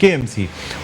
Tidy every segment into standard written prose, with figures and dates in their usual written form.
KMC,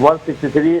163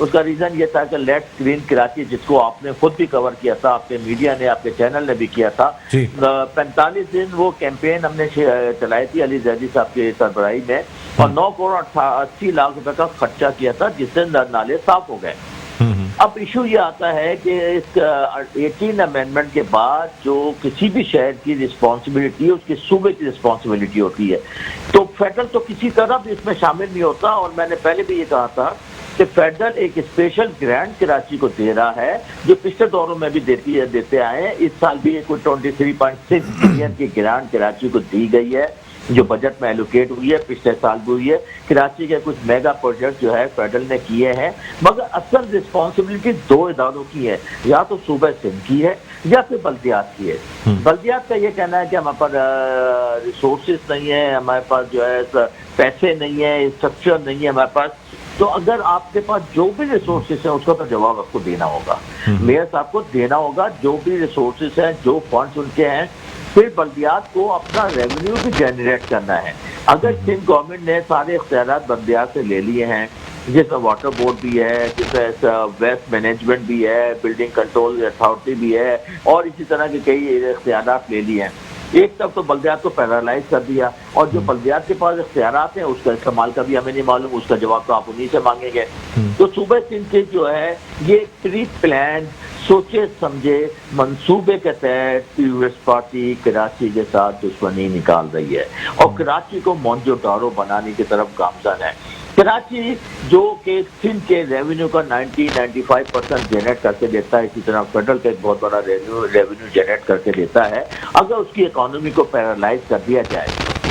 اس کا reason یہ تھا کہ لیٹس گرین کراچی، جس کو آپ نے خود بھی کور کیا تھا، آپ کے میڈیا نے، آپ کے چینل نے بھی کیا تھا، 45 دن وہ کیمپین ہم نے چلائی تھی علی زیدی صاحب کی سربراہی میں، اور 9 کروڑ 80 لاکھ روپے کا خرچہ کیا تھا، جس سے نالے صاف ہو گئے۔ اب ایشو یہ آتا ہے کہ اس 18 امینڈمنٹ کے بعد جو کسی بھی شہر کی رسپانسبلٹی، اس کے صوبے کی رسپانسبلٹی ہوتی ہے، تو فیڈرل تو کسی طرح بھی اس میں شامل نہیں ہوتا، اور میں نے پہلے بھی یہ کہا تھا کہ فیڈرل ایک اسپیشل گرانٹ کراچی کو دے رہا ہے، جو پچھلے دوروں میں بھی دیتے آئے ہیں۔ اس سال بھی کوئی 23.6 بلین کی گرانٹ کراچی کو دی گئی ہے، جو بجٹ میں ایلوکیٹ ہوئی ہے، پچھلے سال بھی ہوئی ہے۔ کراچی کے کچھ میگا پروجیکٹ جو ہے فیڈرل نے کیے ہیں، مگر اصل رسپانسبلٹی 2 اداروں کی ہے، یا تو صوبہ سندھ کی ہے یا پھر بلدیات کی ہے۔ بلدیات کا یہ کہنا ہے کہ ہمارے پاس ریسورسز نہیں ہیں، ہمارے پاس جو ہے پیسے نہیں ہیں، انفراسٹرکچر نہیں ہے ہمارے پاس۔ تو اگر آپ کے پاس جو بھی ریسورسز ہیں اس کا تو جواب آپ کو دینا ہوگا، میئر صاحب کو دینا ہوگا، جو بھی ریسورسز ہیں، جو فنڈز ان کے ہیں۔ پھر بلدیات کو اپنا ریونیو بھی جنریٹ کرنا ہے۔ اگر سندھ گورنمنٹ نے سارے اختیارات بلدیات سے لے لیے ہیں، جس میں واٹر بورڈ بھی ہے، جس میں ویسٹ مینجمنٹ بھی ہے، بلڈنگ کنٹرول اتھارٹی بھی ہے، اور اسی طرح کے کئی اختیارات لے لیے ہیں، ایک طرف تو بلدیات کو پیرالائز کر دیا، اور جو بلدیات کے پاس اختیارات ہیں اس کا استعمال کا بھی ہمیں نہیں معلوم، اس کا جواب تو آپ انہیں سے مانگیں گے۔ تو صوبہ سندھ کے جو ہے یہ پری پلان سوچے سمجھے منصوبے کے تحت پیپلز پارٹی کراچی کے ساتھ دشمنی نکال رہی ہے، اور کراچی کو مونجو ڈارو بنانے کی طرف گامزن ہے۔ کراچی جو کہ سندھ کے ریونیو کا 95% جنریٹ کر کے دیتا ہے، اسی طرح فیڈرل کا ایک بہت بڑا ریونیو جنریٹ کر کے دیتا ہے، اگر اس کی اکانومی کو پیرالائز کر دیا جائے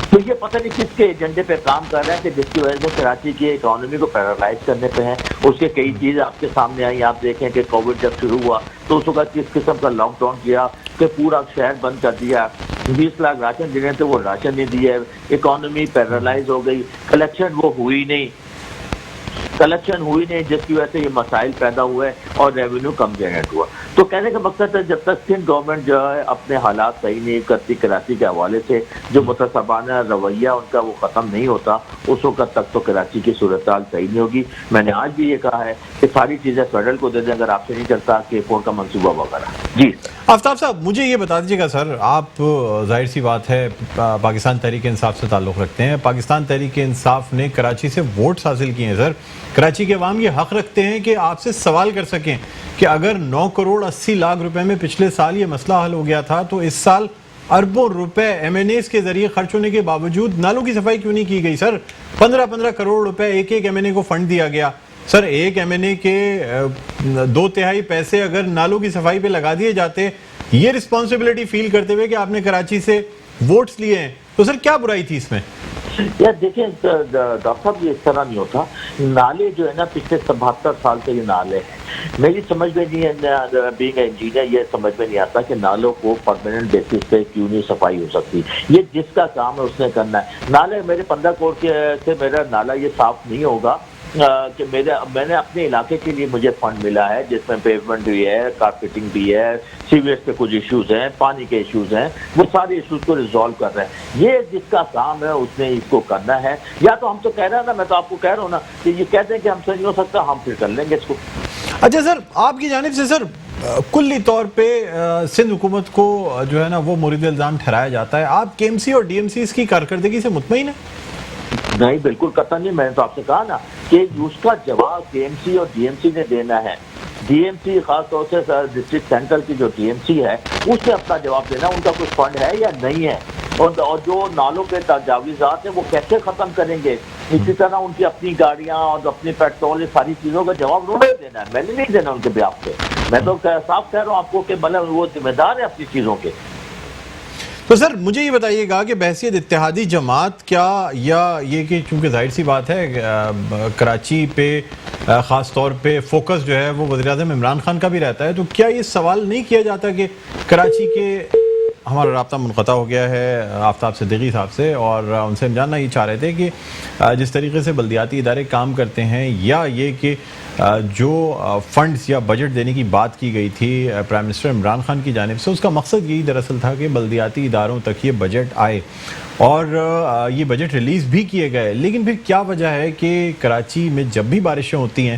تو یہ پتہ نہیں کس کے ایجنڈے پہ کام کر رہا ہے کہ جس کی وجہ سے کراچی کی اکانومی کو پیرالائز کرنے پہ ہیں۔ اس کے کئی چیزیں آپ کے سامنے آئی، آپ دیکھیں کہ کووڈ جب شروع ہوا تو اس وقت کس قسم کا لاک ڈاؤن کیا کہ پورا شہر بند کر دیا، 20 لاکھ راشن دینے تھے وہ راشن نہیں دیے، اکانومی پیرالائز ہو گئی، کلیکشن ہوئی نہیں، جس کی وجہ سے یہ مسائل پیدا ہوئے اور ریونیو کم جنریٹ ہوا۔ تو کہنے کا مقصد ہے جب تک سندھ گورنمنٹ جو ہے اپنے حالات صحیح نہیں کرتی کراچی کے حوالے سے، جو متصبانہ رویہ ان کا وہ ختم نہیں ہوتا، اس وقت تک تو کراچی کی صورتحال صحیح نہیں ہوگی۔ میں نے آج بھی یہ کہا ہے کہ ساری چیزیں فیڈرل کو دے دیں اگر آپ سے نہیں چلتا کہ فون کا منصوبہ وغیرہ۔ جی آفتاب صاحب، مجھے یہ بتا دیجیے گا سر، آپ ظاہر سی بات ہے پاکستان تحریک انصاف سے تعلق رکھتے ہیں، پاکستان تحریک انصاف نے کراچی سے ووٹس حاصل کیے ہیں سر، کراچی کے عوام یہ حق رکھتے ہیں کہ آپ سے سوال کر سکیں کہ اگر 9 کروڑ 80 لاکھ روپے میں پچھلے سال یہ مسئلہ حل ہو گیا تھا تو اس سال اربوں روپے ایم این ایز کے ذریعے خرچ ہونے کے باوجود نالوں کی صفائی کیوں نہیں کی گئی سر؟ 15 کروڑ روپے ایک ایم این اے کو فنڈ دیا گیا سر، ایک ایم این اے کے 2/3 پیسے اگر نالوں کی صفائی پہ لگا دیے جاتے، یہ رسپانسبلٹی فیل کرتے ہوئے کہ آپ نے کراچی سے ووٹس لیے ہیں، تو سر کیا برائی تھی اس میں؟ یار دیکھیں ڈاکٹر صاحب، یہ اس طرح نہیں ہوتا۔ نالے جو ہے نا پچھلے 72 سال سے یہ نالے ہیں، میری سمجھ میں نہیں ہے، بینگ انجینئر یہ سمجھ میں نہیں آتا کہ نالوں کو پرماننٹ بیسس پہ کیوں نہیں صفائی ہو سکتی۔ یہ جس کا کام ہے اس نے کرنا ہے۔ نالے میرے 15 کروڑ سے میرا نالا یہ صاف نہیں ہوگا کہ میں نے اپنے علاقے کے لیے مجھے فنڈ ملا ہے، جس میں پیومنٹ بھی ہے، کارپیٹنگ بھی ہے، سیویج پہ کچھ ایشوز ہیں، پانی کے ایشوز ہیں، وہ سارے ایشوز کو ریزالو کر رہے ہیں۔ یہ جس کا کام ہے اس نے اس کو کرنا ہے، یا تو ہم تو کہہ رہے ہیں نا، میں تو آپ کو کہہ رہا ہوں نا کہ یہ کہتے ہیں کہ ہم سے نہیں ہو سکتا، ہم پھر کر لیں گے اس کو۔ اچھا سر، آپ کی جانب سے سر کلی طور پہ سندھ حکومت کو جو ہے نا وہ مورد الزام ٹھہرایا جاتا ہے، آپ کے ایم سی اور ڈی ایم سی اس کی کارکردگی سے مطمئن ہیں؟ نہیں، بالکل قطعا نہیں۔ میں نے تو آپ سے کہا نا کہ اس کا جواب ڈی ایم سی اور ڈی ایم سی نے دینا ہے۔ ڈی ایم سی خاص طور سے ڈسٹرکٹ سینٹرل کی جو ڈی ایم سی ہے اس نے اپنا جواب دینا، ان کا کچھ فنڈ ہے یا نہیں ہے، اور جو نالوں کے تجاوزات ہیں وہ کیسے ختم کریں گے۔ اسی طرح ان کی اپنی گاڑیاں اور اپنی پیٹرول، یہ ساری چیزوں کا جواب انہوں نے دینا ہے، میں نے نہیں دینا ان کے بیاف پہ۔ میں تو صاف کہہ رہا ہوں آپ کو کہ مطلب وہ ذمہ دار ہے اپنی چیزوں کے۔ تو سر مجھے یہ بتائیے گا کہ بحیثیت اتحادی جماعت کیا، یا یہ کہ چونکہ ظاہر سی بات ہے کراچی پہ خاص طور پہ فوکس جو ہے وہ وزیراعظم عمران خان کا بھی رہتا ہے، تو کیا یہ سوال نہیں کیا جاتا کہ کراچی کے، ہمارا رابطہ منقطع ہو گیا ہے آفتاب صدیقی صاحب سے، اور ان سے ہم جاننا یہ چاہ رہے تھے کہ جس طریقے سے بلدیاتی ادارے کام کرتے ہیں، یا یہ کہ جو فنڈز یا بجٹ دینے کی بات کی گئی تھی پرائم منسٹر عمران خان کی جانب سے، اس کا مقصد یہی دراصل تھا کہ بلدیاتی اداروں تک یہ بجٹ آئے اور یہ بجٹ ریلیز بھی کیے گئے، لیکن پھر کیا وجہ ہے کہ کراچی میں جب بھی بارشیں ہوتی ہیں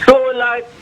16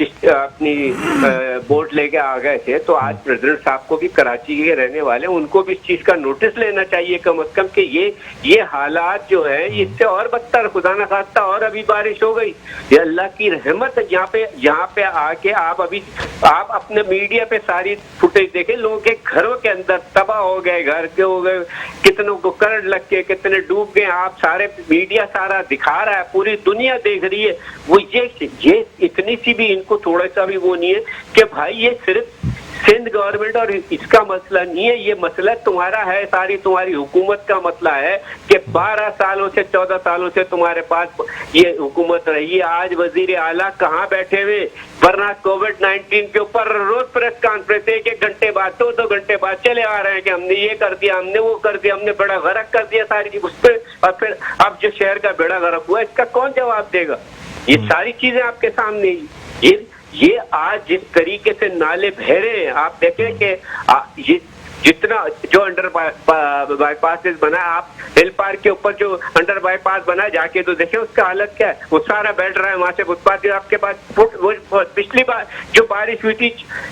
اپنی ووٹ لے کے آ گئے تھے، تو آج پریزیڈنٹ صاحب کو بھی کراچی کے رہنے والے ان کو بھی اس چیز کا نوٹس لینا چاہیے کم از کم کہ یہ حالات جو ہے اس سے اور بدتر، خدا نہ خواستہ اور ابھی بارش ہو گئی، یہ اللہ کی رحمت ہے۔ یہاں پہ آ کے آپ اپنے میڈیا پہ ساری فوٹیج دیکھیں، لوگوں کے گھروں کے اندر تباہ ہو گئے، گھر کے ہو گئے، کتنوں کو کرنٹ لگ کے کتنے ڈوب گئے، آپ سارے میڈیا سارا دکھا رہا ہے، پوری دنیا دیکھ رہی ہے۔ وہ یہ اتنی سی بھی ان کو تھوڑا سا بھی وہ نہیں ہے کہ بھائی یہ صرف سندھ گورنمنٹ اور اس کا مسئلہ نہیں ہے، یہ مسئلہ تمہارا ہے، ساری تمہاری حکومت کا مسئلہ ہے کہ 12 سالوں سے 14 سالوں سے تمہارے پاس یہ حکومت رہی ہے۔ آج وزیر اعلیٰ کہاں بیٹھے ہوئے، ورنہ کووڈ-19 کے اوپر روز پریس کانفرنس 1 گھنٹے بعد 2 گھنٹے بعد چلے آ رہے ہیں کہ ہم نے یہ کر دیا، ہم نے وہ کر دیا، ہم نے بیڑا غرق کر دیا ساری اس پہ، اور پھر اب جو شہر کا بیڑا غرق ہوا اس کا کون جواب دے گا؟ یہ ساری چیزیں آپ کے سامنے ہی، یہ آج جس طریقے سے نالے بہہ رہے ہیں، آپ دیکھیں کہ یہ جتنا جو انڈر بائی پاس بنا، آپ ہل پارک کے اوپر جو انڈر بائی پاس بنا جا کے تو دیکھیں اس کا حالت کیا ہے، وہ سارا بیٹھ رہا ہے وہاں سے فٹ پاتھ آپ کے پاس، پچھلی بار جو بارش ہوئی تھی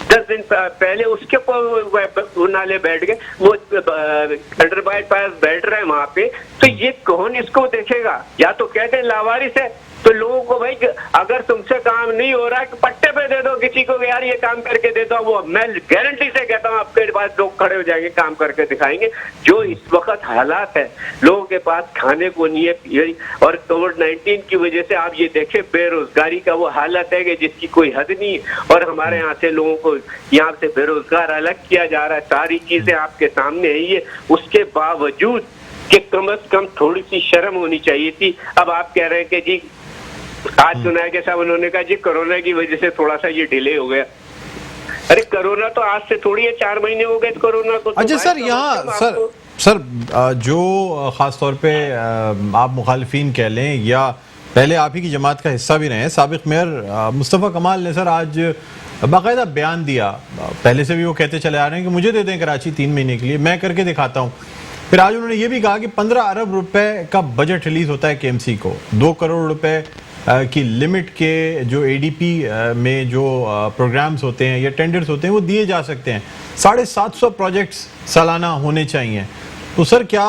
10 دن پہلے اس کے اوپر وہ نالے بیٹھ گئے، وہ انڈر بائی پاس بیٹھ رہے ہیں وہاں پہ، تو یہ کون اس کو دیکھے گا؟ یا تو کہتے ہیں لاوارث ہے، تو لوگوں کو بھائی اگر تم سے کام نہیں ہو رہا ہے پٹے پہ دے دو کسی کو، یار یہ کام کر کے دے دو، وہ میں گارنٹی سے کہتا ہوں آپ کے پاس لوگ کھڑے ہو جائیں گے، کام کر کے دکھائیں گے۔ جو اس وقت حالات ہے، لوگوں کے پاس کھانے کو نہیں ہے، اور کووڈ-19 کی وجہ سے آپ یہ دیکھیں بے روزگاری کا وہ حالت ہے کہ جس کی کوئی حد نہیں، اور ہمارے یہاں سے لوگوں کو یہاں سے بے روزگار الگ کیا جا رہا ہے، ساری چیزیں آپ کے سامنے ہے۔ اس کے باوجود کہ کم از کم تھوڑی سی شرم ہونی چاہیے تھی، اب آپ کہہ رہے ہیں کہ جی آج سنا ہے کہ صاحب انہوں نے کہا جی کرونا کی وجہ سے تھوڑا سا یہ ڈیلے ہو گیا۔ ارے کرونا تو آج سے تھوڑی ہے، 4 مہینے ہو گئے کرونا کو۔ اچھا سر، یہاں سر جو خاص طور پہ آپ مخالفین کہہ لیں یا پہلے آپ ہی کی جماعت کا حصہ بھی رہے ہیں، سابق میئر مصطفیٰ کمال نے سر آج باقاعدہ بیان دیا، پہلے سے بھی وہ کہتے چلے آ رہے ہیں کہ مجھے دے دیں کراچی 3 مہینے کے لیے، میں کر کے دکھاتا ہوں۔ پھر آج انہوں نے یہ بھی کہا کہ 15 ارب روپے کا بجٹ ریلیز ہوتا ہے KMC کو، 2 کروڑ روپے کی لمٹ کے جو ADP میں جو پروگرامز ہوتے ہیں یا ٹینڈرز ہوتے ہیں وہ دیے جا سکتے ہیں، 750 پروجیکٹس سالانہ ہونے چاہیے۔ تو سر کیا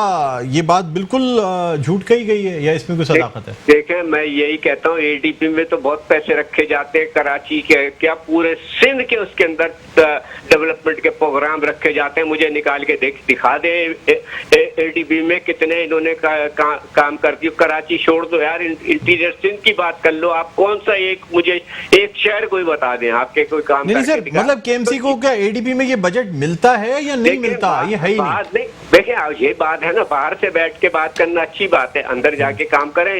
یہ بات بالکل جھوٹ کہی گئی ہے یا اس میں کوئی صداقت ہے؟ دیکھیں میں یہی کہتا ہوں ADP میں تو بہت پیسے رکھے جاتے ہیں، کراچی کے کیا پورے سندھ کے اس کے اندر ڈیولپمنٹ کے پروگرام رکھے جاتے ہیں، مجھے نکال کے دکھا دیں ADP میں کتنے انہوں نے کام کر دیا۔ کراچی چھوڑ دو یار، انٹیریئر سندھ کی بات کر لو، آپ کون سا مجھے ایک شہر کوئی بتا دیں آپ کے کوئی کام نہیں سر، مطلب KMC کو کیا ADP میں یہ بجٹ ملتا ہے یا نہیں ملتا؟ یہ ہے ہی نہیں۔ دیکھیں یہ بات ہے نا، باہر سے بیٹھ کے بات کرنا اچھی بات ہے، اندر جا کے کام کریں،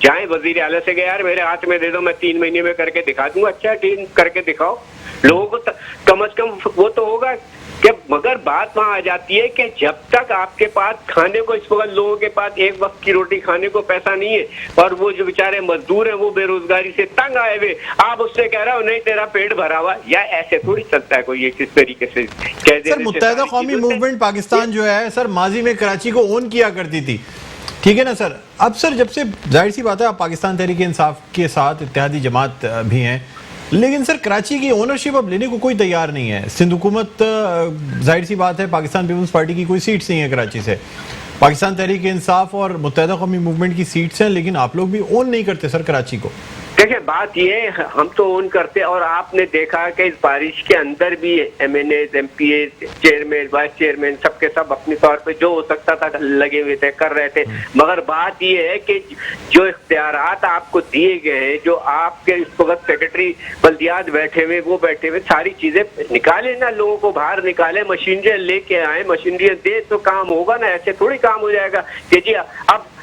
جائیں وزیر اعلیٰ سے کہ یار میرے ہاتھ میں دے دو، میں 3 مہینے میں کر کے دکھا دوں گا۔ اچھا ٹھیک کر کے دکھاؤ، لوگوں کو کم از کم وہ تو ہوگا کہ، مگر بات وہاں آ جاتی ہے کہ جب تک آپ کے پاس کھانے کو، اس وقت لوگوں کے پاس ایک وقت کی روٹی کھانے کو پیسہ نہیں ہے، اور وہ جو بیچارے مزدور ہیں وہ بے روزگاری سے تنگ آئے ہوئے، آپ اس سے کہہ رہے ہو نہیں تیرا پیٹ بھرا ہوا، یا ایسے تھوڑی چلتا ہے کوئی یہ کس طریقے سے کہہ دے۔ سر متحدہ قومی موومنٹ پاکستان جو ہے سر ماضی میں کراچی کو اون کیا کرتی تھی، ٹھیک ہے نا سر؟ اب سر جب سے ظاہر سی بات ہے آپ پاکستان تحریک انصاف کے ساتھ اتحادی جماعت بھی ہیں، لیکن سر کراچی کی اونرشپ اب لینے کو کوئی تیار نہیں ہے۔ سندھ حکومت ظاہر سی بات ہے پاکستان پیپلز پارٹی کی کوئی سیٹس نہیں ہے کراچی سے، پاکستان تحریک انصاف اور متحدہ قومی موومنٹ کی سیٹس ہیں، لیکن آپ لوگ بھی اون نہیں کرتے سر کراچی کو۔ دیکھیں بات یہ ہے ہم تو اون کرتے، اور آپ نے دیکھا کہ اس بارش کے اندر بھی MNAs MPAs chairman vice chairman سب کے سب اپنے طور پہ جو ہو سکتا تھا لگے ہوئے تھے، کر رہے تھے، مگر بات یہ ہے کہ جو اختیارات آپ کو دیے گئے ہیں، جو آپ کے اس وقت سیکرٹری بلدیات بیٹھے ہوئے وہ بیٹھے ہوئے، ساری چیزیں نکالے نا، لوگوں کو باہر نکالے، مشینری لے کے آئے، مشینری دے تو کام ہوگا نا، ایسے تھوڑی کام ہو جائے گا کہ جی اب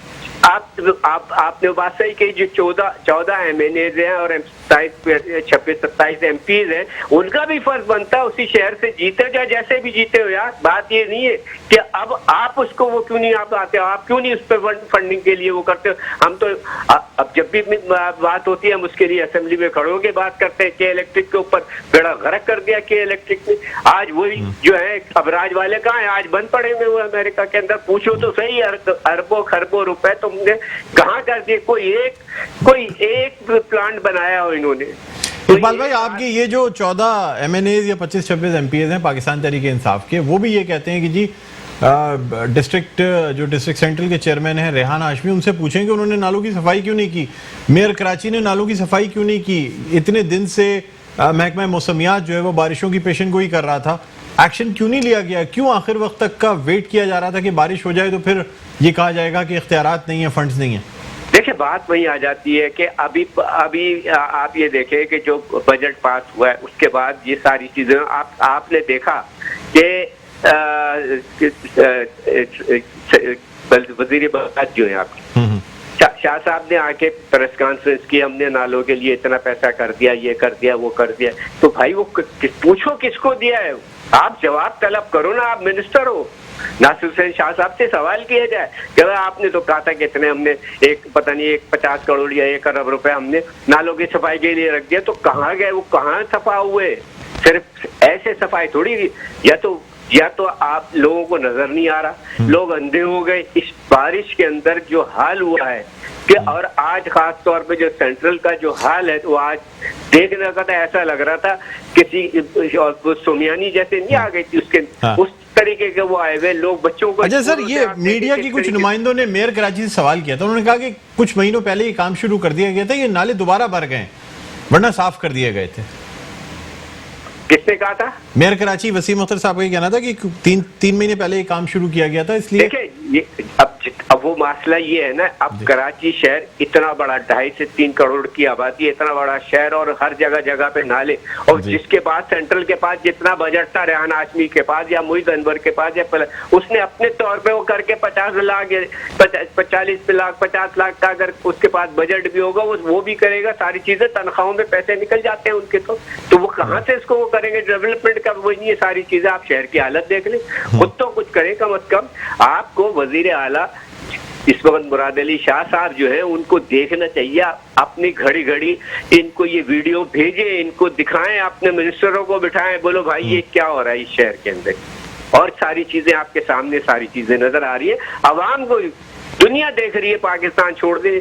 آپ نے بات صحیح کہ جو 14 MNAs ہیں اور 26-27 MPs ہیں، ان کا بھی فرض بنتا ہے اسی شہر سے جیتے جا جیسے بھی جیتے ہو یار۔ بات یہ نہیں ہے کہ اب آپ اس کو وہ کیوں نہیں آپ آتے ہو، آپ کیوں نہیں اس پہ فنڈنگ کے لیے وہ کرتے ہو۔ ہم تو اب جب بھی بات ہوتی ہے ہم اس کے لیے اسمبلی میں کھڑے ہو کے بات کرتے ہیں کہ الیکٹرک کے اوپر بیڑا غرق کر دیا کہ الیکٹرک نے، آج وہی جو ہے ابراج والے کہاں ہیں، آج بند پڑے ہوئے ہوئے امریکہ کے اندر، پوچھو تو صحیح، اربوں خربوں روپے تم نے کہاں کر دیے، کوئی ایک پلانٹ بنایا ہو انہوں نے۔ اقبال بھائی آپ کی یہ جو 14 MNAs یا 25-26 MPs ہیں پاکستان تحریک انصاف کے، وہ بھی یہ کہتے ہیں کہ جی ڈسٹرکٹ سینٹرل کے چیئرمین ہیں ریحان ہاشمی، ان سے پوچھیں کہ انہوں نے نالوں کی صفائی کیوں نہیں کی، میئر کراچی نے نالوں کی صفائی کیوں نہیں کی، اتنے دن سے محکمہ موسمیات جو ہے وہ بارشوں کی پیشن گوئی کر رہا تھا، ایکشن کیوں نہیں لیا گیا، کیوں آخر وقت تک کا ویٹ کیا جا رہا تھا کہ بارش ہو جائے تو پھر یہ کہا جائے گا کہ اختیارات نہیں ہیں، فنڈز نہیں ہیں؟ دیکھیں بات وہی آ جاتی ہے کہ ابھی آپ یہ دیکھیں کہ جو بجٹ پاس ہوا ہے اس کے بعد یہ ساری چیزیں آپ نے دیکھا کہ وزیر بلدیات جو ہے آپ کی شاہ صاحب نے آ کے پریس کانفرنس کی، ہم نے نالوں کے لیے اتنا پیسہ کر دیا، یہ کر دیا، وہ کر دیا. تو بھائی وہ پوچھو کس کو دیا ہے، آپ جواب طلب کرو نا، آپ منسٹر ہو. ناصر حسین شاہ صاحب سے سوال کیا جائے کہ آپ نے تو کہا تھا کہ اتنے ہم نے ایک پتہ نہیں 50 کروڑ یا 1 ارب روپے ہم نے نالوں کی صفائی کے لیے رکھ دیا، تو کہاں گئے وہ، کہاں صفا ہوئے؟ صرف ایسے صفائی تھوڑی، یا تو آپ لوگوں کو نظر نہیں آ رہا، لوگ اندھے ہو گئے. اس بارش کے اندر جو حال ہوا ہے کہ، اور آج خاص طور پہ جو سینٹرل کا جو حال ہے، تو آج دیکھنے کا تھا ایسا لگ رہا تھا کسی سومیانی جیسے نہیں آ گئی تھی اس کے اس طریقے کے وہ آئے ہوئے لوگ بچوں کو. اچھا سر، یہ میڈیا کی کچھ نمائندوں نے میئر کراچی سے سوال کیا تھا، انہوں نے کہا کہ کچھ مہینوں پہلے یہ کام شروع کر دیا گیا تھا، یہ نالے دوبارہ بھر گئے ورنہ صاف کر دیے گئے تھے. کس نے کہا تھا؟ میئر کراچی وسیم اختر صاحب کا یہ کہنا تھا کہ 3 مہینے پہلے یہ کام شروع کیا گیا تھا. اس لیے دیکھیں اب وہ مسئلہ یہ ہے نا، اب کراچی شہر اتنا بڑا 2.5 سے 3 کروڑ کی آبادی، اتنا بڑا شہر اور ہر جگہ پہ نالے، اور جس کے پاس سینٹرل کے پاس جتنا بجٹ تھا ریحان ہاشمی کے پاس یا محیط انور کے پاس، یا اس نے اپنے طور پہ وہ کر کے 50 لاکھ 40 لاکھ 50 لاکھ کا اگر اس کے پاس بجٹ بھی ہوگا وہ بھی کرے گا. ساری چیزیں تنخواہوں میں پیسے نکل جاتے ہیں ان کے، تو وہ کہاں سے اس کو وہ کریں گے؟ ڈیولپمنٹ کا وہ نہیں ہے. ساری چیزیں آپ شہر کی حالت دیکھ لیں، خود تو کچھ کریں کم از کم. آپ کو وزیر اعلیٰ اس وقت مراد علی شاہ صاحب جو ہے ان کو دیکھنا چاہیے، اپنی گھڑی ان کو یہ ویڈیو بھیجیں، ان کو دکھائیں، اپنے منسٹروں کو بٹھائیں، بولو بھائی یہ کیا ہو رہا ہے اس شہر کے اندر. اور ساری چیزیں آپ کے سامنے ساری چیزیں نظر آ رہی ہے، عوام کو دنیا دیکھ رہی ہے. پاکستان چھوڑ دے،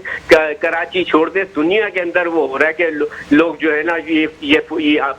کراچی چھوڑ دے، دنیا کے اندر وہ ہو رہا ہے کہ لوگ جو ہے نا یہ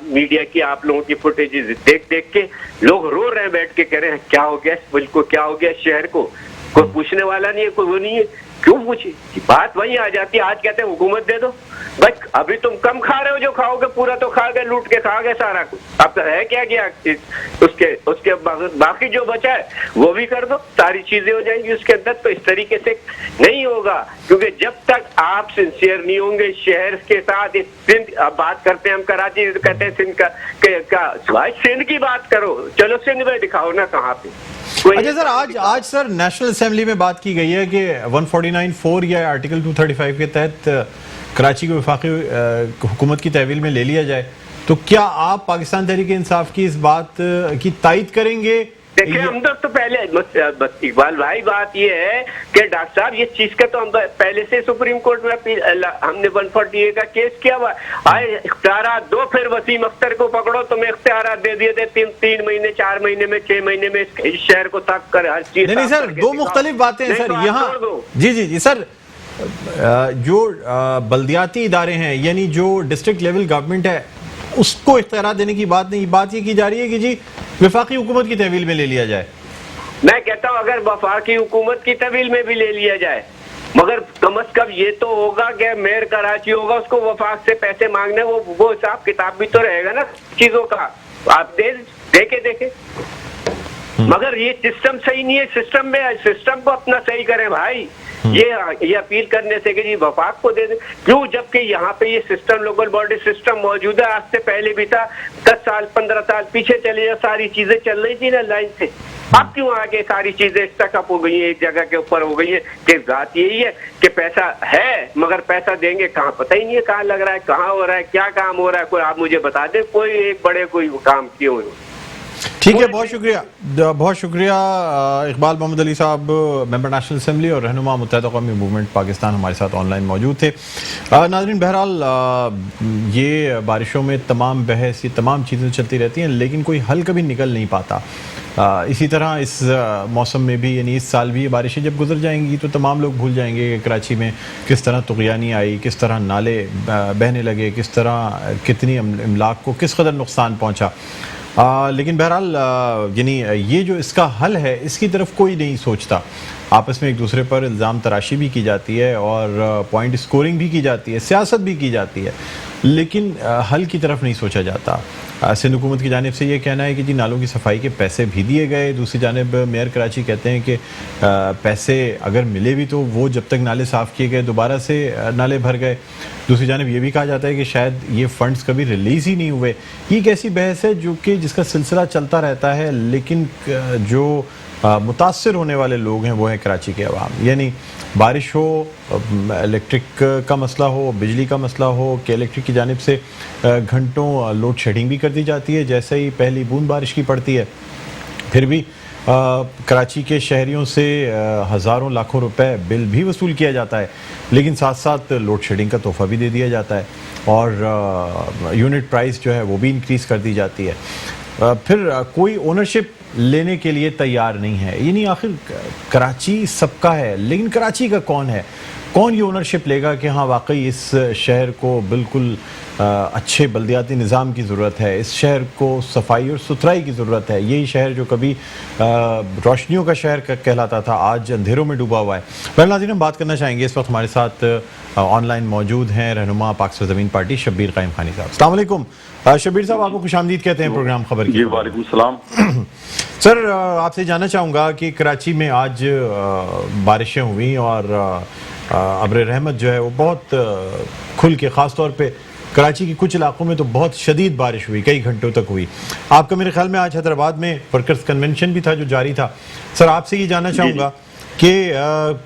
میڈیا کی آپ لوگوں کی فوٹیج دیکھ کے لوگ رو رہے ہیں، بیٹھ کے کہہ رہے ہیں کیا ہو گیا اس ملک کو، کیا ہو گیا اس شہر کو. کوئی پوچھنے والا نہیں ہے، کوئی وہ نہیں ہے. کیوں پوچھے؟ بات وہی آ جاتی ہے. آج کہتے ہیں حکومت دے دو، بھائی ابھی تم کم کھا رہے ہو، جو کھاؤ گے پورا تو کھا گئے، لوٹ کے کھا گئے سارا کچھ. اب ہے کیا گیا؟ اس کے باقی جو بچا ہے وہ بھی کر دو، ساری چیزیں ہو جائیں گی اس کے اندر. تو اس طریقے سے نہیں ہوگا، کیونکہ جب تک آپ سنسیئر نہیں ہوں گے شہر کے ساتھ. سندھ اب بات کرتے ہیں ہم کراچی، کہتے ہیں سندھ کی بات کرو، چلو سندھ میں دکھاؤ نا کہاں پہ. اچھا سر، آج سر نیشنل اسمبلی میں بات کی گئی ہے کہ 149(4) یا آرٹیکل 235 کے تحت کراچی کو وفاقی حکومت کی تحویل میں لے لیا جائے. تو کیا آپ پاکستان تحریک انصاف کی اس بات کی تائید کریں گے؟ دیکھیں ہم تو پہلے اقبال بھائی بات یہ ہے کہ ڈاکٹر صاحب یہ چیز کا تو ہم پہلے سے سپریم کورٹ میں ہم نے 148 کا کیس کیا ہوا ہے. اختیارات دو، پھر وسیم اختر کو پکڑو، تمہیں اختیارات دے دیے تھے 3 مہینے 4 مہینے میں 6 مہینے میں اس شہر کو تک کر ہر چیز. نہیں سر، دو مختلف باتیں ہیں سر یہاں. جی سر، جو بلدیاتی ادارے ہیں یعنی جو ڈسٹرکٹ لیول گورنمنٹ ہے اس کو اختیارات دینے کی بات نہیں، بات یہ کی جا رہی ہے کہ جی وفاقی حکومت کی تحویل میں لے لیا جائے. میں کہتا ہوں اگر وفاقی حکومت کی تحویل میں بھی لے لیا جائے، مگر کم از کم یہ تو ہوگا کہ میئر کراچی ہوگا، اس کو وفاق سے پیسے مانگنے، وہ حساب کتاب بھی تو رہے گا نا چیزوں کا. آپ دیکھیں مگر یہ سسٹم صحیح نہیں ہے. سسٹم کو اپنا صحیح کریں بھائی. یہ اپیل کرنے سے کہ جی وفاق کو دے دیں، کیوں؟ جبکہ یہاں پہ یہ سسٹم لوکل باڈی سسٹم موجود ہے، آج سے پہلے بھی تھا. 10 سال 15 سال پیچھے چلے جا، ساری چیزیں چل رہی تھی نا لائن سے. اب کیوں آگے ساری چیزیں اسٹک اپ ہو گئی ہیں، ایک جگہ کے اوپر ہو گئی ہیں؟ کہ ذات یہی ہے کہ پیسہ ہے مگر پیسہ دیں گے کہاں، پتہ ہی نہیں ہے کہاں لگ رہا ہے، کہاں ہو رہا ہے، کیا کام ہو رہا ہے. کوئی آپ مجھے بتا دیں، کوئی ایک بڑے کوئی کام کیوں ہو. ٹھیک ہے، بہت شکریہ اقبال محمد علی صاحب، ممبر نیشنل اسمبلی اور رہنما متحدہ قومی موومنٹ پاکستان، ہمارے ساتھ آن لائن موجود تھے۔ ناظرین، بہرحال یہ بارشوں میں تمام بحث، یہ تمام چیزیں چلتی رہتی ہیں، لیکن کوئی حل کبھی نکل نہیں پاتا۔ اسی طرح اس موسم میں بھی، یعنی اس سال بھی یہ بارشیں جب گزر جائیں گی تو تمام لوگ بھول جائیں گے کہ کراچی میں کس طرح طغیانی آئی، کس طرح نالے بہنے لگے، کس طرح کتنی املاک کو کس قدر نقصان پہنچا۔ لیکن بہرحال یعنی یہ جو اس کا حل ہے، اس کی طرف کوئی نہیں سوچتا۔ آپس میں ایک دوسرے پر الزام تراشی بھی کی جاتی ہے اور پوائنٹ اسکورنگ بھی کی جاتی ہے، سیاست بھی کی جاتی ہے، لیکن حل کی طرف نہیں سوچا جاتا۔ سندھ حکومت کی جانب سے یہ کہنا ہے کہ جی نالوں کی صفائی کے پیسے بھی دیے گئے، دوسری جانب میئر کراچی کہتے ہیں کہ پیسے اگر ملے بھی تو وہ جب تک نالے صاف کیے گئے دوبارہ سے نالے بھر گئے۔ دوسری جانب یہ بھی کہا جاتا ہے کہ شاید یہ فنڈز کبھی ریلیز ہی نہیں ہوئے۔ یہ ایک ایسی بحث ہے جس کا سلسلہ چلتا رہتا ہے، لیکن جو متاثر ہونے والے لوگ ہیں وہ ہیں کراچی کے عوام۔ یعنی بارش ہو، الیکٹرک کا مسئلہ ہو، بجلی کا مسئلہ ہو کہ الیکٹرک کی جانب سے گھنٹوں لوڈ شیڈنگ بھی کر دی جاتی ہے جیسے ہی پہلی بوند بارش کی پڑتی ہے، پھر بھی کراچی کے شہریوں سے ہزاروں لاکھوں روپے بل بھی وصول کیا جاتا ہے، لیکن ساتھ ساتھ لوڈ شیڈنگ کا تحفہ بھی دے دیا جاتا ہے اور یونٹ پرائس جو ہے وہ بھی انکریز کر دی جاتی ہے۔ پھر کوئی اونرشپ لینے کے لیے تیار نہیں ہے۔ یعنی آخر کراچی سب کا ہے، لیکن کراچی کا کون ہے؟ کون یہ اونرشپ لے گا کہ ہاں واقعی اس شہر کو بالکل اچھے بلدیاتی نظام کی ضرورت ہے، اس شہر کو صفائی اور ستھرائی کی ضرورت ہے۔ یہی شہر جو کبھی روشنیوں کا شہر کہلاتا تھا آج اندھیروں میں ڈوبا ہوا ہے۔ بہرحال ناظرین، ہم بات کرنا چاہیں گے، اس وقت ہمارے ساتھ آن لائن موجود ہیں رہنما پاک سرزمین پارٹی شبیر قائم خانی صاحب۔ السلام علیکم شبیر صاحب، آپ کو خوش آمدید کہتے ہیں پروگرام خبر کی۔ جی وعلیکم السلام سر، آپ سے جاننا چاہوں گا کہ کراچی میں آج بارشیں ہوئیں اور ابر رحمت جو ہے وہ بہت کھل کے، خاص طور پہ کراچی کے کچھ علاقوں میں تو بہت شدید بارش ہوئی، کئی گھنٹوں تک ہوئی۔ آپ کا میرے خیال میں آج حیدرآباد میں ورکرز کنونشن بھی تھا جو جاری تھا۔ سر، آپ سے یہ جاننا چاہوں گا کہ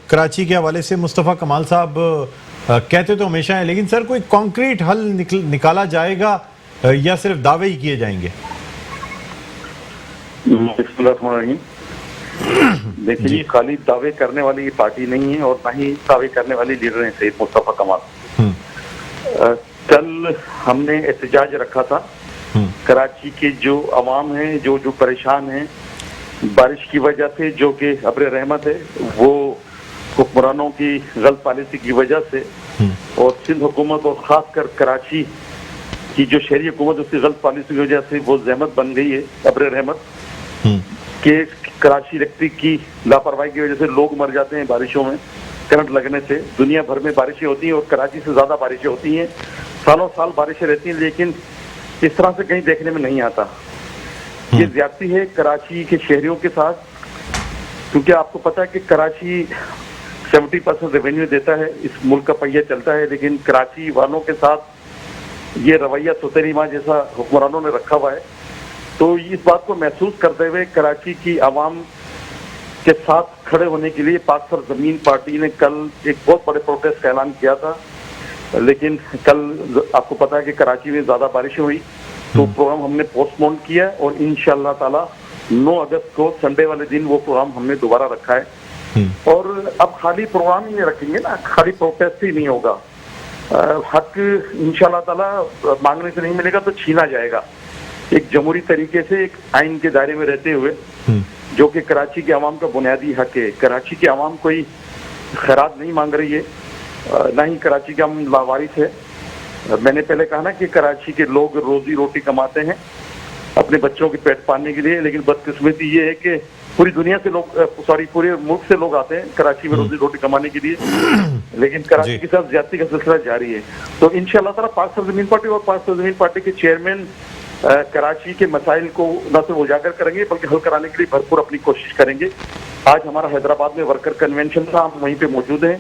کراچی کے حوالے سے مصطفیٰ کمال صاحب کہتے تو ہمیشہ ہیں، لیکن سر کوئی کانکریٹ حل نکالا جائے گا یا صرف دعوے ہی کیے جائیں گے؟ بسم اللہ الرحمن الرحیم۔ دیکھیے جی، خالی دعوے کرنے والی یہ پارٹی نہیں ہے اور نہ ہی دعوے کرنے والی لیڈر ہیں سید مصطفیٰ کمال۔ کل ہم نے احتجاج رکھا تھا، کراچی کے جو عوام ہیں، جو پریشان ہیں بارش کی وجہ سے، جو کہ ابر رحمت ہے، وہ حکمرانوں کی غلط پالیسی کی وجہ سے، اور سندھ حکومت اور خاص کر کراچی کی جو شہری حکومت اس کی غلط پالیسی کی وجہ سے وہ زحمت بن گئی ہے ابر رحمت کہ کراچی الیکٹرک کی لاپرواہی کی وجہ سے لوگ مر جاتے ہیں بارشوں میں کرنٹ لگنے سے۔ دنیا بھر میں بارشیں ہوتی ہیں اور کراچی سے زیادہ بارشیں ہوتی ہیں، سالوں سال بارشیں رہتی ہیں، لیکن اس طرح سے کہیں دیکھنے میں نہیں آتا۔ یہ زیادتی ہے کراچی کے شہریوں کے ساتھ، کیونکہ آپ کو پتا ہے کہ کراچی 70% ریونیو دیتا ہے، اس ملک کا پہیہ چلتا ہے، لیکن کراچی والوں کے ساتھ یہ رویہ سوتیلی ماں جیسا حکمرانوں نے رکھا ہوا ہے۔ تو اس بات کو محسوس کرتے ہوئے کراچی کی عوام کے ساتھ کھڑے ہونے کے لیے پاک سرزمین پارٹی نے کل ایک بہت بڑے پروٹیسٹ کا اعلان کیا تھا، لیکن کل آپ کو پتا ہے کہ کراچی میں زیادہ بارشیں ہوئی تو پروگرام ہم نے پوسٹ پون کیا اور انشاءاللہ تعالی 9 اگست کو سنڈے والے دن وہ پروگرام ہم نے دوبارہ رکھا ہے۔ اور اب خالی پروگرام ہی نہیں رکھیں گے نا، خالی پروٹیسٹ ہی نہیں ہوگا، حق انشاءاللہ تعالی مانگنے سے نہیں ملے گا تو چھینا جائے گا، ایک جمہوری طریقے سے، ایک آئین کے دائرے میں رہتے ہوئے، جو کہ کراچی کے عوام کا بنیادی حق ہے۔ کراچی کے عوام کوئی خیرات نہیں مانگ رہی ہے، نہ ہی کراچی کے عوام لاوارث ہے۔ میں نے پہلے کہا نا کہ کراچی کے لوگ روزی روٹی کماتے ہیں اپنے بچوں کے پیٹ پالنے کے لیے، لیکن بدقسمتی یہ ہے کہ پوری دنیا سے لوگ، پورے ملک سے لوگ آتے ہیں کراچی میں روزی روٹی کمانے کے لیے، لیکن کراچی کے ساتھ زیادتی کا سلسلہ جاری ہے۔ تو انشاءاللہ تعالیٰ پاک سرزمین پارٹی اور پاک سرزمین پارٹی کے چیئرمین کراچی کے مسائل کو نہ صرف اجاگر کریں گے بلکہ حل کرانے کے لیے بھرپور اپنی کوشش کریں گے۔ آج ہمارا حیدرآباد میں ورکر کنونشن تھا، ہم وہیں پہ موجود ہیں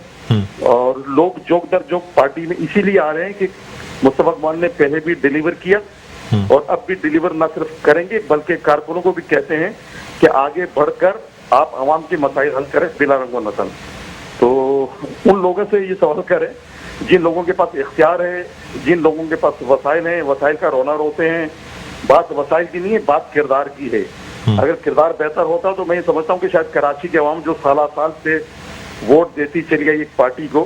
اور لوگ جوک در جوک پارٹی میں اسی لیے آ رہے ہیں کہ مصطفیٰ کمال نے پہلے بھی ڈیلیور کیا اور اب بھی ڈیلیور نہ صرف کریں گے بلکہ کارکنوں کو بھی کہتے ہیں کہ آگے بڑھ کر آپ عوام کے مسائل حل کریں بلا رنگ و نسل۔ تو ان لوگوں سے یہ سوال کریں جن لوگوں کے پاس اختیار ہے، جن لوگوں کے پاس وسائل ہیں، وسائل کا رونا روتے ہیں، بات وسائل کی نہیں ہے، بات کردار کی ہے. اگر کردار بہتر ہوتا تو میں یہ سمجھتا ہوں کہ شاید کراچی کے عوام جو سالہ سال سے ووٹ دیتی چلی گئی ایک پارٹی کو،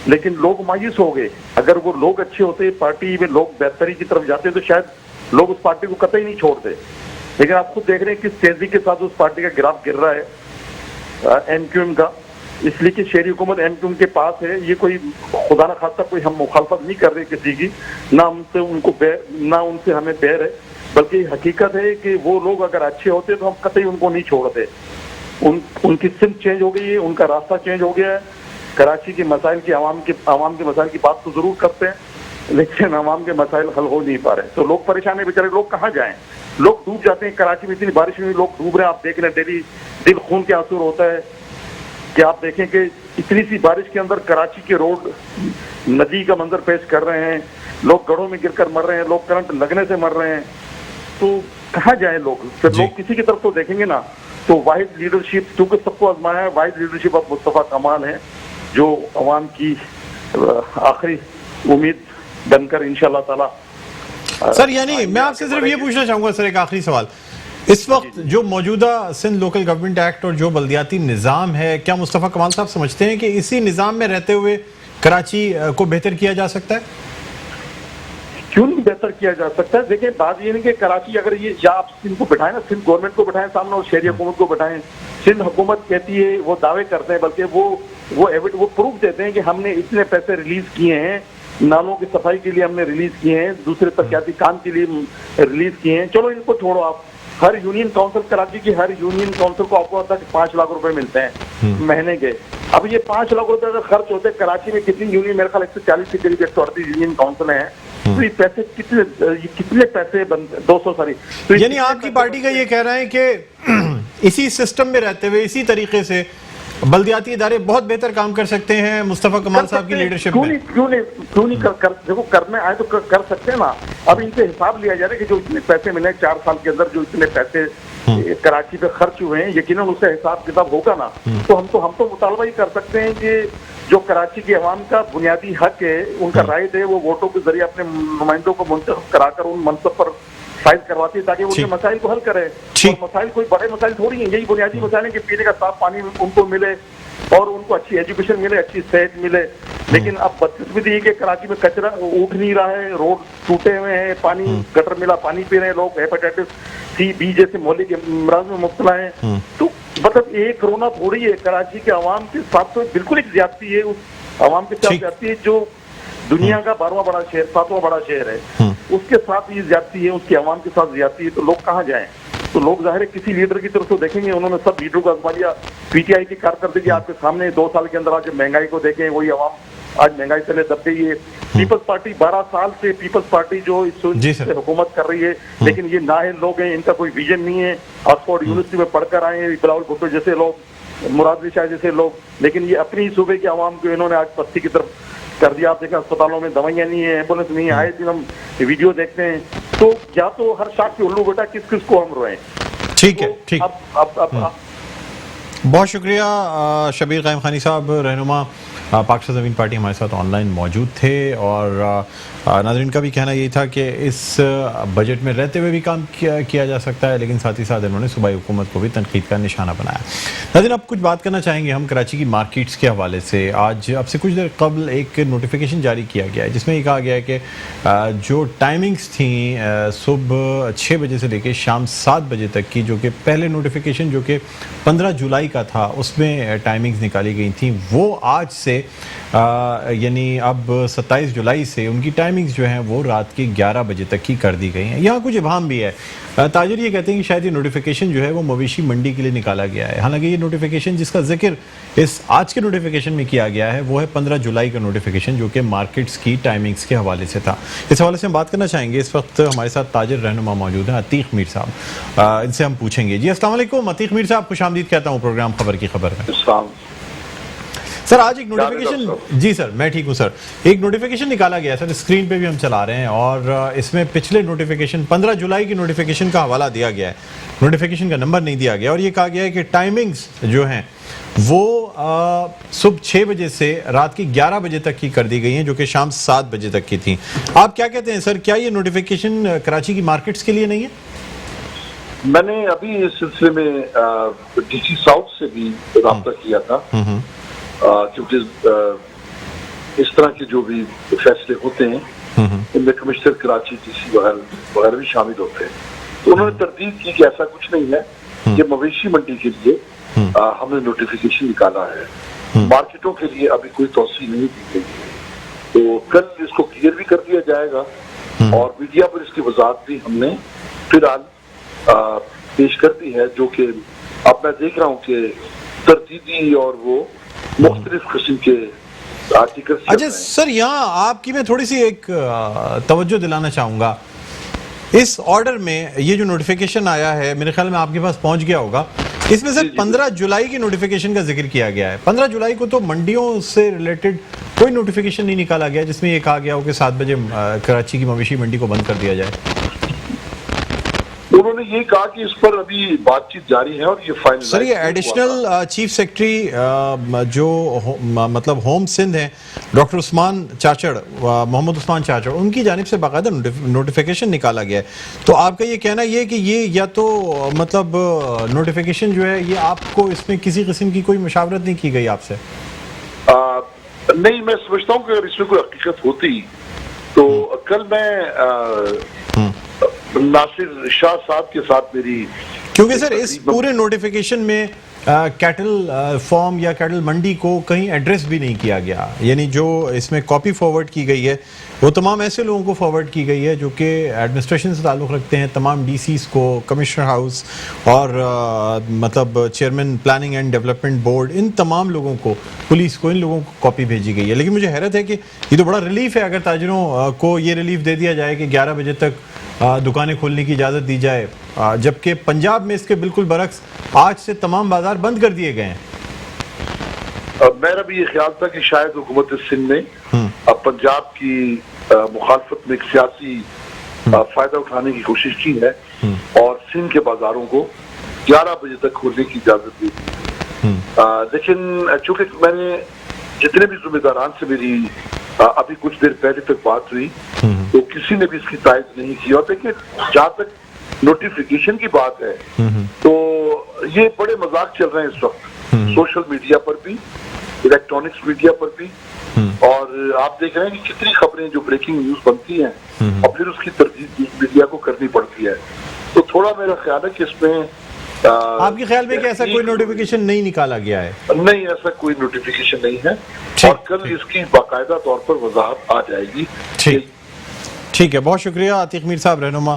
لیکن لوگ مایوس ہو گئے. اگر وہ لوگ اچھے ہوتے، پارٹی میں لوگ بہتری کی طرف جاتے، تو شاید لوگ اس پارٹی کو قطعی نہیں چھوڑتے. لیکن آپ خود دیکھ رہے ہیں کس تیزی کے ساتھ اس پارٹی کا گراف گر رہا ہے ایم کیو ایم کا، اس لیے کہ شہری حکومت ایم کیو ایم کے پاس ہے. یہ کوئی خدا نہ خواستہ کوئی ہم مخالفت نہیں کر رہے کسی کی، نہ ان سے ہمیں بیر ہے، بلکہ یہ حقیقت ہے کہ وہ لوگ اگر اچھے ہوتے تو ہم قطعی ان کو نہیں چھوڑتے. ان کی سمت چینج ہو گئی ہے، ان کا راستہ چینج ہو گیا ہے. کراچی کے مسائل کی عوام کے مسائل کی بات تو ضرور کرتے ہیں، لیکن عوام کے مسائل حل ہو نہیں پا رہے. تو لوگ پریشان ہیں بیچارے. لوگ کہاں جائیں؟ لوگ ڈوب جاتے ہیں. کراچی میں اتنی بارش ہوئی، لوگ ڈوب رہے ہیں. آپ دیکھ رہے ہیں ڈیلی دل خون کے آنسو ہوتا ہے کہ آپ دیکھیں کہ اتنی سی بارش کے اندر کراچی کے روڈ ندی کا منظر پیش کر رہے ہیں. لوگ گڑھوں میں گر کر مر رہے ہیں، لوگ کرنٹ لگنے سے مر رہے ہیں. تو کہاں جائیں لوگ؟ پھر لوگ کسی کی طرف تو دیکھیں گے نا. تو واحد لیڈرشپ کیونکہ سب کو آزمایا ہے، واحد لیڈرشپ اب مصطفیٰ کمال ہے، جو عوام کی آخری امید بن کر انشاءاللہ تعالی. سر یعنی میں آپ سے صرف یہ پوچھنا چاہوں گا سر، ایک آخری سوال. اس وقت جو موجودہ سندھ لوکل گورنمنٹ ایکٹ اور جو بلدیاتی نظام ہے، کیا مصطفیٰ کمال صاحب سمجھتے ہیں کہ اسی نظام میں رہتے ہوئے کراچی کو بہتر کیا جا سکتا ہے؟ کیوں نہیں بہتر کیا جا سکتا ہے؟ دیکھیں بات یہ نہیں کہ کراچی اگر یہ یا آپ سندھ کو بٹھائیں نا، سندھ گورنمنٹ کو بٹھائیں سامنے اور شہری حکومت کو بٹھائیں. سندھ حکومت کہتی ہے، وہ دعوے کرتے ہیں، بلکہ وہ پروف دیتے ہیں کہ ہم نے اتنے پیسے ریلیز کیے ہیں، نالوں کی صفائی کے لیے ہم نے ریلیز کیے ہیں، دوسرے ترقیاتی کام کے لیے ریلیز کیے ہیں. چلو ان کو چھوڑو آپ. ہر یونین کاؤنسل کراچی کی ہر یونین کاؤنسل کو آپ کو تک 5 لاکھ روپے ملتے ہیں مہینے کے. اب یہ 5 لاکھ روپے اگر خرچ ہوتے کراچی میں کتنی یونین، میرے خیال 140 کے قریب 138 یونین کاؤنسل ہیں. تو یہ پیسے کتنے پیسے بنتے 200 ساری. یعنی آپ کی پارٹی کا یہ کہہ رہے ہیں کہ اسی سسٹم میں رہتے ہوئے اسی طریقے سے بلدیاتی ادارے بہت بہتر کام کر سکتے ہیں مصطفیٰ کمال صاحب کی لیڈرشپ میں. کیوں نہیں دیکھو کرنے آئے تو کر سکتے ہیں نا. اب ان سے حساب لیا جا رہا ہے کہ جو اتنے پیسے ملے 4 سال کے اندر، جو اتنے پیسے کراچی پہ خرچ ہوئے ہیں، یقیناً اس سے حساب کتاب ہوگا نا. تو ہم تو مطالبہ ہی کر سکتے ہیں کہ جو کراچی کے عوام کا بنیادی حق ہے، ان کا رائٹ ہے، وہ ووٹوں کے ذریعے اپنے نمائندوں کو منتخب کرا کر ان منصب پر فائز کرواتی ہے تاکہ وہ ان کے مسائل کو حل کرے. اور مسائل کوئی بڑے مسائل تھوڑی ہیں، یہی بنیادی مسائل ہیں کہ پینے کا صاف پانی ان کو ملے اور ان کو اچھی ایجوکیشن ملے، اچھی صحت ملے. لیکن اب بدقسمتی یہ کہ کراچی میں کچرا اٹھ نہیں رہا ہے، روڈ ٹوٹے ہوئے ہیں، پانی گٹر ملا پانی پی رہے ہیں لوگ، ہیپاٹائٹس سی بی جیسے مہلک امراض میں مبتلا ہیں. تو مطلب یہ کرونا تھوڑی ہے، کراچی کے عوام کے ساتھ تو بالکل ایک زیادتی ہے. اس عوام کے ساتھ زیادتی ہے جو دنیا کا 12واں بڑا شہر، 7واں بڑا شہر ہے، اس کے ساتھ یہ زیادتی ہے، اس کے عوام کے ساتھ زیادتی ہے. تو لوگ کہاں جائیں؟ تو لوگ ظاہر ہے کسی لیڈر کی طرف تو دیکھیں گے. انہوں نے سب لیڈروں کو آزما لیا. پی ٹی آئی کی کارکردگی آپ کے سامنے 2 سال کے اندر آج مہنگائی کو دیکھیں، وہی عوام آج مہنگائی سے دب گئی ہے. پیپلز پارٹی 12 سال سے پیپلز پارٹی جو اس سے حکومت کر رہی ہے، لیکن یہ نااہل لوگ ہیں، ان کا کوئی ویژن نہیں ہے. آکسفورڈ یونیورسٹی میں پڑھ کر آئے ہیں بلاول بھٹو جیسے لوگ، مراد علی شاہ جیسے لوگ، لیکن یہ اپنی صوبے کے عوام کو انہوں نے آج پستی کی طرف کر دیا. آپ دیکھیں اسپتالوں میں دوائیاں نہیں ہیں، ایمبولینس نہیں ہے. آئے دن ہم ویڈیو دیکھتے ہیں. تو یا تو ہر شاخ کے الو بیٹا کس کس کو ہم روئیں. ٹھیک ہے، ٹھیک. بہت شکریہ شبیر قائم خانی صاحب، رہنما پاکستان زمین پارٹی، ہمارے ساتھ آن لائن موجود تھے. اور ناظرین کا بھی کہنا یہی تھا کہ اس بجٹ میں رہتے ہوئے بھی کام کیا جا سکتا ہے، لیکن ساتھ ہی ساتھ انہوں نے صوبائی حکومت کو بھی تنقید کا نشانہ بنایا. ناظرین اب کچھ بات کرنا چاہیں گے ہم کراچی کی مارکیٹس کے حوالے سے. آج اب سے کچھ دیر قبل ایک نوٹیفیکیشن جاری کیا گیا ہے جس میں یہ کہا گیا ہے کہ جو ٹائمنگز تھیں صبح 6 بجے سے لے کے شام 7 بجے تک کی، جو کہ پہلے نوٹیفیکیشن جو کہ 15 جولائی کا تھا اس میں ٹائمنگز نکالی گئی تھیں، وہ آج سے یعنی اب 27 جولائی سے ان کی ٹائمنگز جو ہیں وہ رات کے 11 بجے تک کی کر دی گئی ہیں. یہاں کچھ ابہام بھی ہے. تاجر یہ کہتے ہیں کہ شاید یہ نوٹیفیکیشن جو ہے وہ مویشی منڈی کے لیے نکالا گیا ہے، حالانکہ یہ نوٹیفیکیشن جس کا ذکر اس آج کے نوٹیفیکیشن میں کیا گیا ہے وہ ہے 15 جولائی کا نوٹیفیکیشن جو کہ مارکیٹس کی ٹائمنگز کے حوالے سے تھا. اس حوالے سے ہم بات کرنا چاہیں گے. اس وقت ہمارے ساتھ تاجر رہنما موجود ہیں عتیق میر صاحب، ان سے ہم پوچھیں گے. جی السلام علیکم عتیق میر صاحب، خوش آمدید کہتا ہوں پروگرام خبر کی خبر میں. السلام. سر آج ایک نوٹیفیکیشن، جی سر میں ٹھیک ہوں سر، ایک نوٹیفیکیشن نکالا گیا سر، اسکرین پہ بھی ہم چلا رہے ہیں، اور اس میں پچھلے نوٹیفیکیشن 15 جولائی کی نوٹیفیکیشن کا حوالہ دیا گیا ہے، نوٹیفیکیشن کا نمبر نہیں دیا گیا، اور یہ کہا گیا ہے کہ ٹائمنگز جو ہیں وہ صبح 6 بجے سے رات کی 11 بجے تک کی کر دی گئی ہیں، جو کہ شام 7 بجے تک کی تھیں. آپ کیا کہتے ہیں سر، کیا یہ نوٹیفیکیشن کراچی کی مارکیٹس کے لیے نہیں ہے؟ میں نے ابھی اس سلسلے میں ڈی سی ساؤتھ سے بھی رابطہ کیا تھا، کیونکہ اس طرح کے جو بھی فیصلے ہوتے ہیں ان میں کمشنر کراچی ڈی سی وغیرہ بھی شامل ہوتے ہیں، تو انہوں نے تردید کی کہ ایسا کچھ نہیں ہے کہ مویشی منڈی کے لیے ہم نے نوٹیفیکیشن نکالا ہے، مارکیٹوں کے لیے ابھی کوئی توسیع نہیں دی گئی ہے، تو کل اس کو کلیئر بھی کر دیا جائے گا، اور میڈیا پر اس کی وضاحت بھی ہم نے فی الحال پیش کر دی ہے، جو کہ اب میں دیکھ رہا ہوں کہ تردیدی اور وہ مختلف قسم کے آرٹیکل. اچھا سر، یہاں آپ کی میں تھوڑی سی ایک توجہ دلانا چاہوں گا، اس آرڈر میں یہ جو نوٹیفیکیشن آیا ہے میرے خیال میں آپ کے پاس پہنچ گیا ہوگا، اس میں سے 15 جولائی کی نوٹیفیکیشن کا ذکر کیا گیا ہے. 15 جولائی کو تو منڈیوں سے ریلیٹڈ کوئی نوٹیفیکیشن نہیں نکالا گیا جس میں یہ کہا گیا ہو کہ 7 بجے کراچی کی مویشی منڈی کو بند کر دیا جائے. انہوں نے یہ کہا کہ اس پر ابھی بات چیت جاری ہے اور یہ فائنل. سر یہ ایڈیشنل چیف سیکرٹری جو مطلب ہوم سندھ ہیں ڈاکٹر عثمان چاچڑ، محمد عثمان چاچڑ، ان کی جانب سے باقاعدہ نوٹیفیکیشن نکالا گیا ہے. تو آپ کا یہ کہنا یہ کہ یہ یا تو مطلب نوٹیفیکیشن جو ہے یہ آپ کو اس میں کسی قسم کی کوئی مشاورت نہیں کی گئی آپ سے؟ نہیں، میں سمجھتا ہوں کہ اگر اس میں کوئی حقیقت ہوتی تو کل میں ناصر شاہ صاحب کے ساتھ میری، کیونکہ سر اس پورے نوٹیفیکیشن میں کیٹل فارم یا کیٹل منڈی کو کہیں ایڈریس بھی نہیں کیا گیا، یعنی جو اس میں کاپی فارورڈ کی گئی ہے وہ تمام ایسے لوگوں کو فارورڈ کی گئی ہے جو کہ ایڈمنسٹریشن سے تعلق رکھتے ہیں، تمام ڈی سیز کو، کمشنر ہاؤس اور مطلب chairman planning and development board, ان تمام لوگوں کو، پولیس کو، ان لوگوں کو کاپی بھیجی گئی ہے. لیکن مجھے حیرت ہے کہ یہ تو بڑا ریلیف ہے اگر تاجروں کو یہ ریلیف دے دیا جائے کہ 11 بجے تک دکانیں کھولنے کی اجازت دی جائے، جبکہ پنجاب میں اس کے بالکل برعکس آج سے تمام بازار بند کر دیے گئے ہیں. میرا بھی یہ خیال تھا کہ شاید حکومت سندھ نے پنجاب کی مخالفت میں ایک سیاسی فائدہ اٹھانے کی کوشش کی ہے اور سندھ کے بازاروں کو 11 بجے تک کھولنے کی اجازت دی. لیکن چونکہ میں نے جتنے بھی ذمہ داران سے میری ابھی کچھ دیر پہلے تک بات ہوئی تو کسی نے بھی اس کی تائید نہیں کی. اور دیکھیں جہاں تک نوٹیفیکیشن کی بات ہے تو یہ بڑے مذاق چل رہے ہیں اس وقت سوشل میڈیا پر بھی، الیکٹرانکس میڈیا پر بھی، اور آپ دیکھ رہے ہیں کہ کتنی خبریں جو بریکنگ نیوز بنتی ہیں اور پھر اس کی تردید میڈیا کو کرنی پڑتی ہے. تو تھوڑا میرا خیال ہے کہ اس میں آپ کے خیال میں کہ ایسا کوئی نوٹیفیکیشن نہیں نکالا گیا ہے؟ نہیں، ایسا کوئی نوٹیفیکیشن نہیں ہے، اور کل اس کی باقاعدہ طور پر وضاحت آ جائے گی. ٹھیک ہے، بہت شکریہ عتیق میر صاحب، رہنما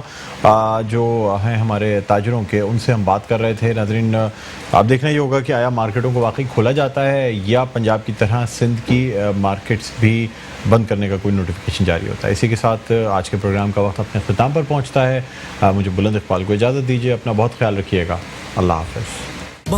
جو ہیں ہمارے تاجروں کے، ان سے ہم بات کر رہے تھے. ناظرین آپ دیکھنا یہ ہوگا کہ آیا مارکیٹوں کو واقعی کھولا جاتا ہے یا پنجاب کی طرح سندھ کی مارکیٹس بھی بند کرنے کا کوئی نوٹیفیکیشن جاری ہوتا ہے. اسی کے ساتھ آج کے پروگرام کا وقت اپنے اختتام پر پہنچتا ہے. مجھے بلند اقبال کو اجازت دیجیے، اپنا بہت خیال رکھیے گا. اللہ حافظ.